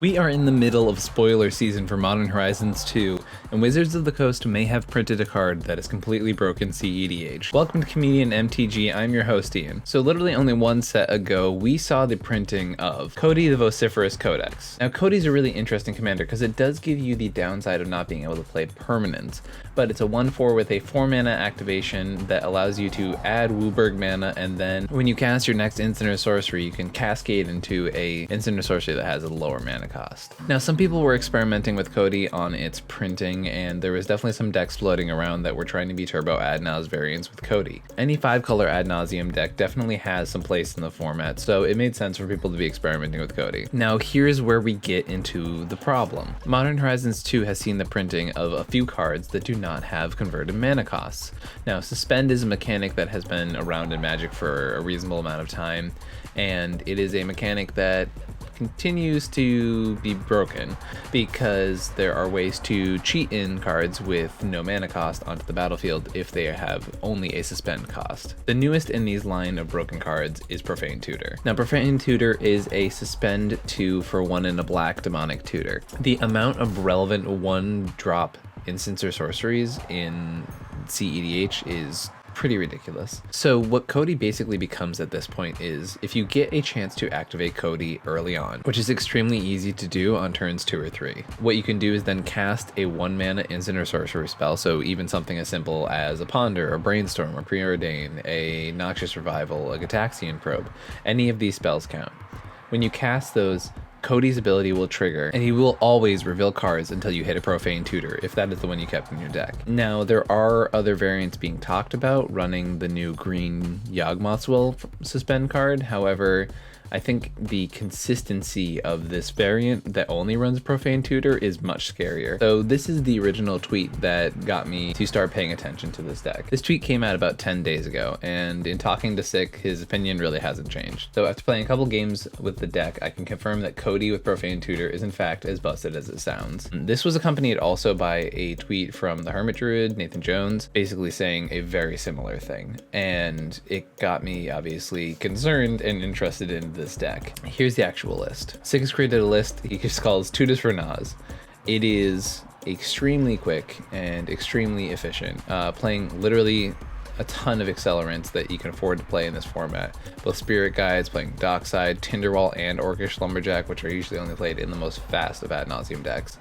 We are in the middle of spoiler season for Modern Horizons 2, and Wizards of the Coast may have printed a card that has completely broken cEDH. Welcome to ComedIan MTG, I'm your host Ian. So literally only one set ago, we saw the printing of Cody the Vociferous Codex. Now Cody's a really interesting commander because it does give you the downside of not being able to play permanents, but it's a 1/4 with a 4 mana activation that allows you to add Wooburg mana, and then when you cast your next instant or sorcery, you can cascade into a instant or sorcery that has a lower mana cost. Now some people were experimenting with Cody on its printing, and there was definitely some decks floating around that were trying to be turbo ad naus variants with Cody. Any 5-color ad nauseum deck definitely has some place in the format, so it made sense for people to be experimenting with Cody. Now here's where we get into the problem. Modern Horizons 2 has seen the printing of a few cards that do not have converted mana costs. Now Suspend is a mechanic that has been around in Magic for a reasonable amount of time, and it is a mechanic that continues to be broken because there are ways to cheat in cards with no mana cost onto the battlefield if they have only a suspend cost. The newest in these line of broken cards is Profane Tutor. Now Profane Tutor is a suspend 2 for 1 and a black demonic tutor. The amount of relevant 1-drop instants or sorceries in cEDH is pretty ridiculous. So what Cody basically becomes at this point is, if you get a chance to activate Cody early on, which is extremely easy to do on turns 2 or 3, what you can do is then cast a 1-mana instant or sorcery spell, so even something as simple as a Ponder, a Brainstorm, a Preordain, a Noxious Revival, a Gataxian Probe. Any of these spells count. When you cast those, Cody's ability will trigger, and he will always reveal cards until you hit a Profane Tutor, if that is the one you kept in your deck. Now, there are other variants being talked about running the new green Yawgmoth's Will suspend card. However, I think the consistency of this variant that only runs Profane Tutor is much scarier. So this is the original tweet that got me to start paying attention to this deck. This tweet came out about 10 days ago, and in talking to Sick, his opinion really hasn't changed. So after playing a couple games with the deck, I can confirm that Cody with Profane Tutor is in fact as busted as it sounds. This was accompanied also by a tweet from the Hermit Druid, Nathan Jones, basically saying a very similar thing. And it got me obviously concerned and interested in this deck. Here's the actual list. Sick has created a list he just calls Tutors for Nas. It is extremely quick and extremely efficient, playing literally a ton of accelerants that you can afford to play in this format. Both Spirit Guides, playing Dockside, Tinderwall, and Orcish Lumberjack, which are usually only played in the most fast of ad nauseum decks.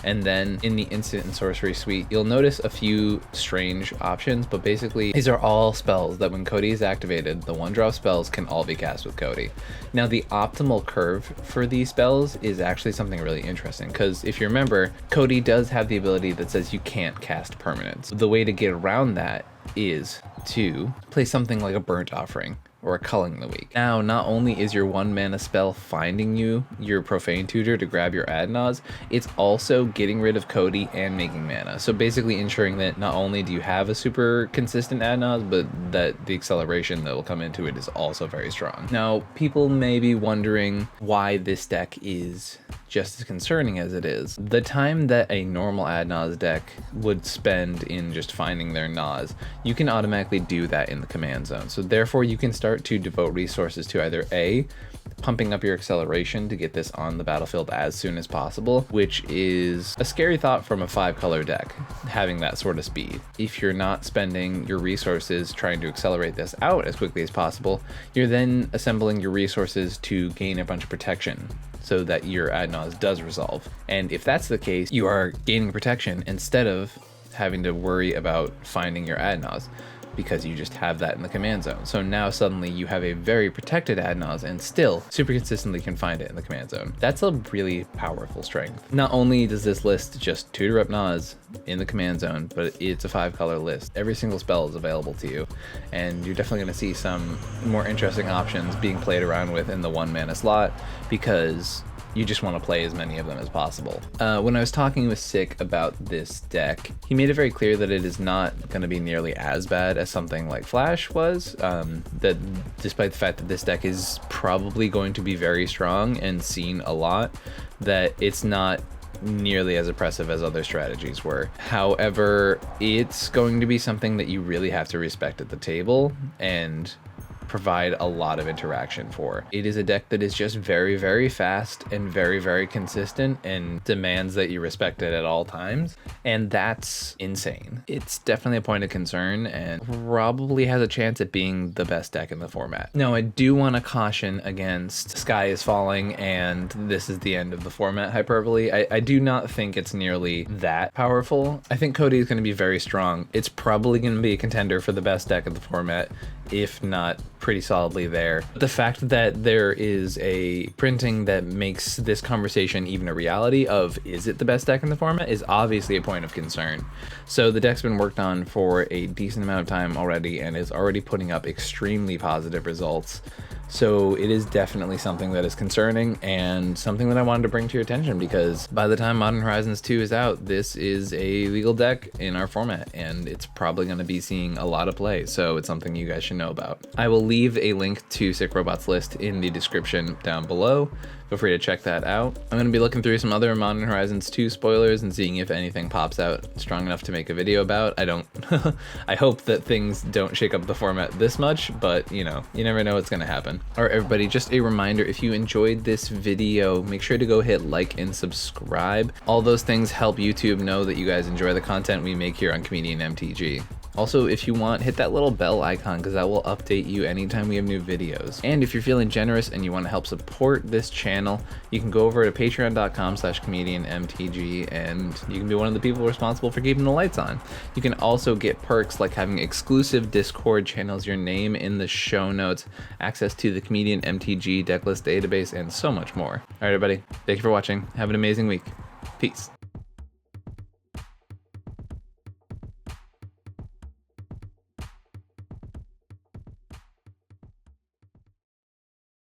And then in the instant and sorcery suite, you'll notice a few strange options, but basically these are all spells that when Cody is activated, the 1-drop spells can all be cast with Cody. Now the optimal curve for these spells is actually something really interesting, because if you remember, Cody does have the ability that says you can't cast permanents. The way to get around that is to play something like a Burnt Offering or a Culling the Weak. Now, not only is your 1-mana spell finding you your Profane Tutor to grab your ad naus, it's also getting rid of Cody and making mana. So basically ensuring that not only do you have a super consistent ad naus, but that the acceleration that will come into it is also very strong. Now, people may be wondering why this deck is just as concerning as it is. The time that a normal ad naus deck would spend in just finding their naus, you can automatically do that in the command zone. So therefore you can start to devote resources to either A, pumping up your acceleration to get this on the battlefield as soon as possible, which is a scary thought from a 5-color deck, having that sort of speed. If you're not spending your resources trying to accelerate this out as quickly as possible, you're then assembling your resources to gain a bunch of protection so that your ad naus does resolve. And if that's the case, you are gaining protection instead of having to worry about finding your ad naus, because you just have that in the command zone. So now suddenly you have a very protected ad naus and still super consistently can find it in the command zone. That's a really powerful strength. Not only does this list just tutor up naus in the command zone, but it's a 5-color list. Every single spell is available to you, and you're definitely going to see some more interesting options being played around with in the 1-mana slot, because you just want to play as many of them as possible. When I was talking with Sick about this deck, he made it very clear that it is not going to be nearly as bad as something like Flash was, that despite the fact that this deck is probably going to be very strong and seen a lot, that it's not nearly as oppressive as other strategies were. However, it's going to be something that you really have to respect at the table, and provide a lot of interaction for. It is a deck that is just very, very fast and very, very consistent and demands that you respect it at all times. And that's insane. It's definitely a point of concern and probably has a chance at being the best deck in the format. Now, I do want to caution against Sky is Falling and this is the end of the format hyperbole. I do not think it's nearly that powerful. I think Cody is going to be very strong. It's probably going to be a contender for the best deck of the format, if not pretty solidly there. The fact that there is a printing that makes this conversation even a reality of is it the best deck in the format is obviously a point of concern. So the deck's been worked on for a decent amount of time already and is already putting up extremely positive results. So it is definitely something that is concerning and something that I wanted to bring to your attention, because by the time Modern Horizons 2 is out, this is a legal deck in our format and it's probably going to be seeing a lot of play. So it's something you guys should know about. I will leave a link to Sickrobot's list in the description down below. Feel free to check that out. I'm going to be looking through some other Modern Horizons 2 spoilers and seeing if anything pops out strong enough to make a video about. I hope that things don't shake up the format this much, but you know, you never know what's going to happen. All right, everybody, just a reminder, if you enjoyed this video, make sure to go hit like and subscribe. All those things help YouTube know that you guys enjoy the content we make here on ComedIan MTG. Also, if you want, hit that little bell icon because that will update you anytime we have new videos. And if you're feeling generous and you want to help support this channel, you can go over to patreon.com/ComedIanMTG and you can be one of the people responsible for keeping the lights on. You can also get perks like having exclusive Discord channels, your name in the show notes, access to the ComedIan MTG Decklist database, and so much more. All right, everybody, thank you for watching. Have an amazing week. Peace.